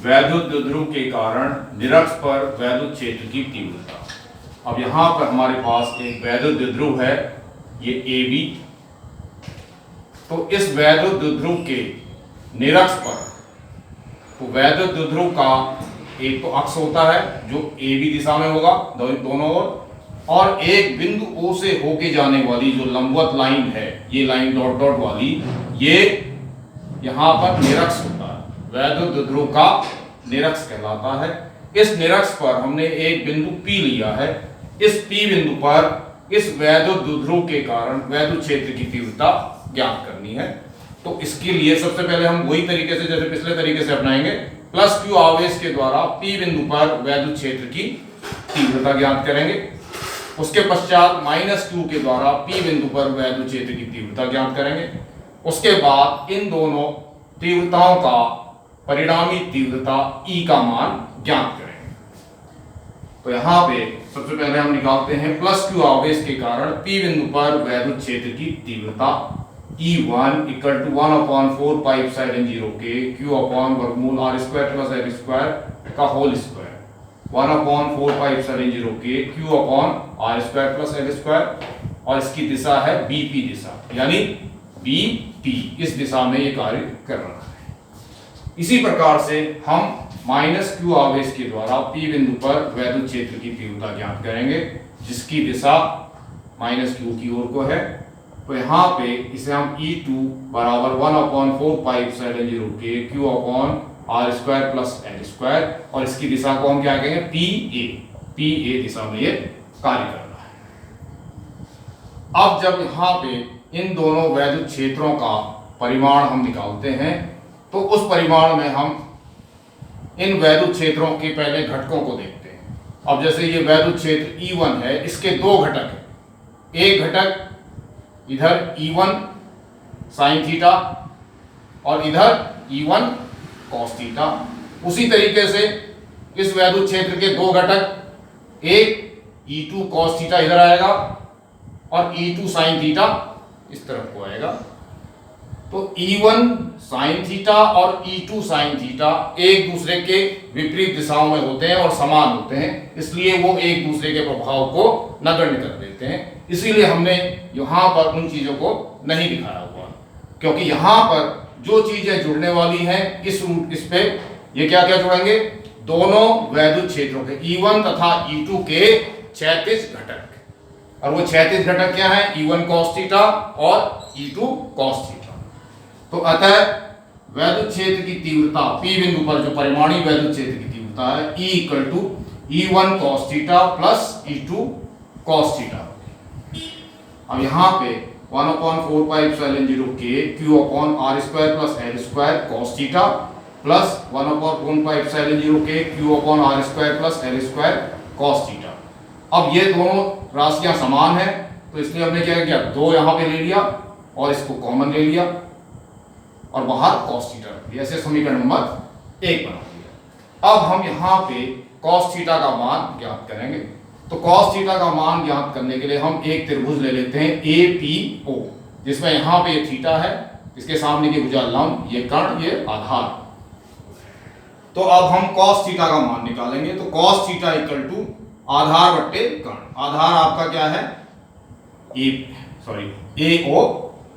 वैद्युत द्विध्रुव के कारण निरक्ष पर वैद्युत क्षेत्र की तीव्रता। अब यहां पर हमारे पास एक वैद्युत द्विध्रुव है, ये AB। तो इस वैद्युत द्विध्रुव के निरक्ष पर, तो वैद्युत द्विध्रुव का एक तो अक्ष होता है जो AB दिशा में होगा दोनों ओर, और एक बिंदु O से होके जाने वाली जो लंबवत लाइन है, ये लाइन डॉट डॉट वाली, ये यहां पर निरक्ष होता है, वैद्युत द्विध्रुव का निरक्ष कहलाता है। इस निरक्ष पर हमने एक बिंदु P लिया है। इस P बिंदु पर इस वैद्युत द्विध्रुव के कारण वैद्युत क्षेत्र की तीव्रता ज्ञात करनी है। तो इसके लिए सबसे पहले हम वही तरीके से जैसे पिछले तरीके से अपनाएंगे, प्लस Q आवेश के द्वारा P बिंदु पर वैद्युत क्षेत्र की तीव्रता ज्ञात करेंगे। उसके पश्चात माइनस Q के द्वारा P बिंदु पर वैद्युत क्षेत्र की तीव्रता ज्ञात करेंगे। उसके बाद इन दोनों तीव्रताओं का परिणामी तीव्रता E का मान ज्ञात करेंगे। तो यहाँ पे सबसे पहले हम निकालते हैं प्लस Q आवेश के कारण P बिंदु पर वैद्युत क्षेत्र की तीव्रता E1 equal to 1/4 pi epsilon 0 के Q अपॉन वर्गमूल R square plus L square का होल स्क्वायर, 1/4 पाई एप्सिलॉन 0 के Q upon R square plus L square, और इसकी दिशा है BP दिशा, यानी BP इस दिशा में ये कार्य कर रहा है। इसी प्रकार से हम माइनस Q आवेश के द्वारा P बिंदु पर वैद्युत क्षेत्र की तीव्रता ज्ञात करेंगे, जिसकी दिशा माइनस Q की ओर को है। तो यहाँ पे इसे हम E2 बराबर 1/4 पाई एप्सिलॉन 0 के Q upon R square plus L square, और इसकी दिशा को हम क्या कहेंगे, PA दिशा में ये कार्य कर रहा है। अब जब यहाँ पे इन दोनों वैद्युत क्षेत्रों का परिमाण हम निकालते हैं, तो उस परिमाण में हम इन वैद्युत क्षेत्रों के पहले घटकों को देखते हैं। अब जैसे ये वैद्युत क्षेत्र E1 है, इसके दो घटक हैं। एक घटक इधर E1 साइन थीटा और इधर E1 कॉस थीटा। उसी तरीके से इस वैद्युत क्षेत्र के दो घटक, एक E2 कॉस थीटा इधर आएगा और E2 साइन थीटा इस तरफ को आएगा। तो E1 साइन थीटा और E2 साइन थीटा एक दूसरे के विपरीत दिशाओं में होते हैं और समान होते हैं, इसलिए वो एक दूसरे के प्रभाव को नगण्य कर देते हैं। इसीलिए हमने यहाँ पर उन चीजों को नहीं दिखाया हुआ, क्योंकि यहाँ पर जो चीजें जुड़ने वाली हैं इस पे ये क्या क्या जुड़ेंगे, दोनों वैद्युत क्षेत्रों के E1 तथा E2 के क्षैतिज घटक, और वो क्षैतिज घटक क्या है, E1 cos थीटा और E2 cos थीटा। तो अतः वैद्युत क्षेत्र की तीव्रता P बिंदु पर जो परिमाणी वैद्युत क्षेत्र की तीव्रता है E equal to E1 cos theta plus E2 cos theta. अब यहाँ पे 1/4 पाई एप्सिलॉन 0 के Q upon R square plus L square cos theta plus 1/4 pi epsilon 0 के Q upon R square plus L square cos theta. अब ये दोनों राशियां समान हैं, तो इसलिए हमने क्या किया, दो यहाँ पे ले लिया और इसको कॉमन ले लिया और बाहर cos थीटा रख दिया। ऐसे समीकरण नंबर 1 बना दिया। अब हम यहाँ पे cos थीटा का मान ज्ञात करेंगे। तो cos थीटा का मान ज्ञात करने के लिए हम एक त्रिभुज ले लेते हैं APO, जिसमें यहाँ पे ये थीटा है, इसके सामने की भुजा लंब, ये कर्ण, ये आधार। तो अब हम cos थीटा का मान निकालेंगे। तो cos थीटा इक्वल टू आधार बट्टे कर्ण। आधार आपका क्या है,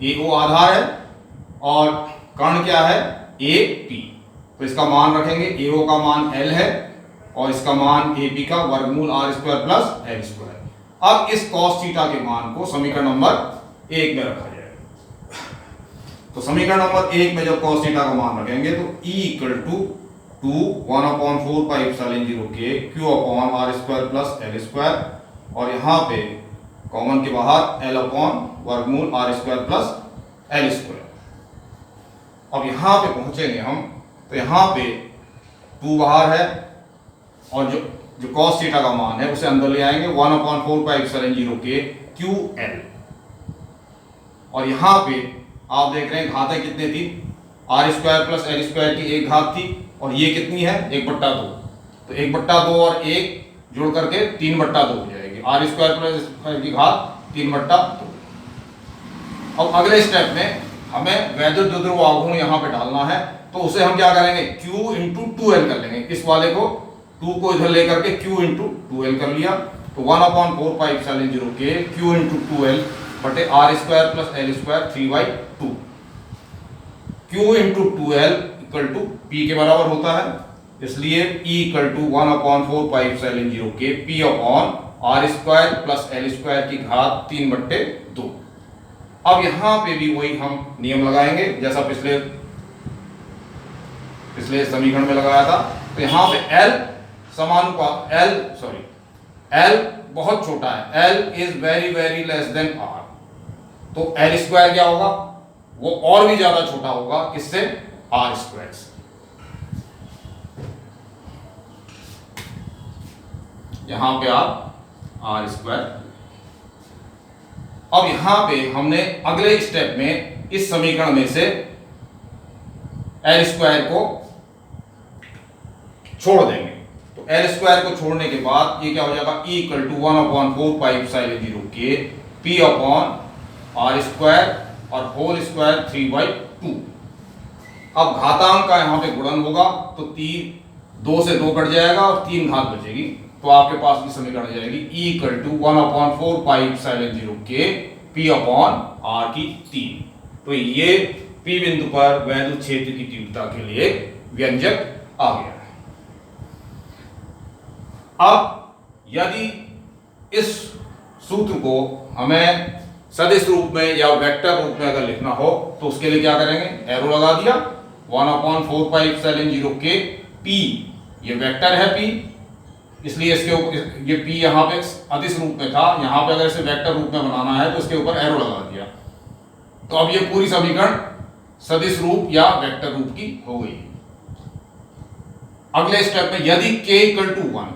AO आधार है, और कर्ण क्या है, AP। तो इसका मान रखेंगे, AO का मान L है और इसका मान AP का वर्गमूल R square plus L square. अब इस cos थीटा के मान को समीकरण नंबर 1 में रखा जाएगा। तो समीकरण नंबर 1 में जब cos थीटा का मान रखेंगे तो E equal to 1/4 pi epsilon 0 के Q upon R square plus L square, और यहाँ पे कॉमन के बाहर L अपॉन वर्गमूल R square plus L square. अब यहाँ पे पहुंचेंगे हम, तो यहाँ पे 2 बाहर है और जो cos थीटा का मान है उसे अंदर ले आएंगे, 1/4 पाई एप्सिलॉन 0 के QL। और यहाँ पे आप देख रहे हैं घातें कितनी थी, R square plus L square की एक घात थी, और ये कितनी है, 1/2। तो 1/2 और 1 जोड़ करके 3/2 हो जाएगी। R स्क्वायर प्लस स्क्वायर की घात 3/2। अब अगले स्टेप में हमें वैद्युत द्विध्रुव आघूर्ण यहाँ पे डालना है। तो तो उसे हम क्या करेंगे, Q इंटू 2L कर लेंगे। इस वाले को 2 को इधर लेकर के Q इंटू 2L कर लिया, तो 1/4πε0 के Q इंटू 2L बटे R² plus L² 3/2। Q into 2L equal to P के बराबर होता है, इसलिए E इक्वल टू 1/4πε0 के P upon R² plus L² की घात 3/2। अब यहां पे भी वही हम नियम लगाएंगे जैसा पिछले समीकरण में लगाया था। तो यहां पे L समानुपात L बहुत छोटा है, L is very very less than R, तो L² क्या होगा, वो और भी ज्यादा छोटा होगा, किससे, R² से। यहां पे आप R², अब यहां पे हमने अगले स्टेप में इस समीकरण में से L² को छोड़ देंगे, तो L² को छोड़ने के बाद ये क्या हो जाएगा, E इक्वल टू 1/4πε0 के P अपॉन R² और होल स्क्वायर 3/2। अब घातांक का यहां पे गुणन होगा, तो 2 से 2 कट जाएगा और 3 घात बचेगी, तो आपके पास की समीकरण आ जाएगी E इक्वल टू 1/4πε0 के P अपॉन R³। तो ये P बिंदु पर वैद्युत क्षेत्र की तीव्रता के लिए व्यंजक आ गया है। अब यदि इस सूत्र को हमें सदिश रूप में या वेक्टर रूप में अगर लिखना हो तो उसके लिए क्या करेंगे, एरो लगा दिया, 1/4πε0 के P, ये वेक्टर है P, इसलिए इसके ऊपर ये P यहाँ पे अदिश रूप में था, यहाँ पे अगर इसे वेक्टर रूप में बनाना है तो इसके ऊपर एरो लगा दिया। तो अब ये पूरी समीकरण सदिश रूप या वेक्टर रूप की हो गई। अगले स्टेप में यदि k इक्वल टू 1,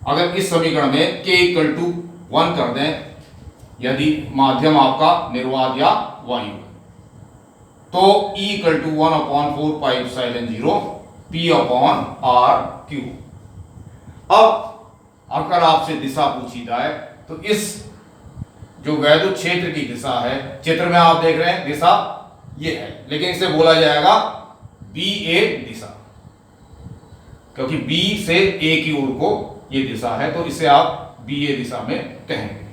अगर इस समीकरण में k इक्वल टू 1 कर दें, यदि माध्यम आपका निर्वात या वायु, तो E equal to 1/4πε0 P upon R³। अब अगर आपसे दिशा पूछी जाए तो इस जो वैद्युत क्षेत्र की दिशा है, चित्र में आप देख रहे हैं दिशा ये है, लेकिन इसे बोला जाएगा BA दिशा, क्योंकि B से A की ओर को ये दिशा है, तो इसे आप BA दिशा में कहेंगे।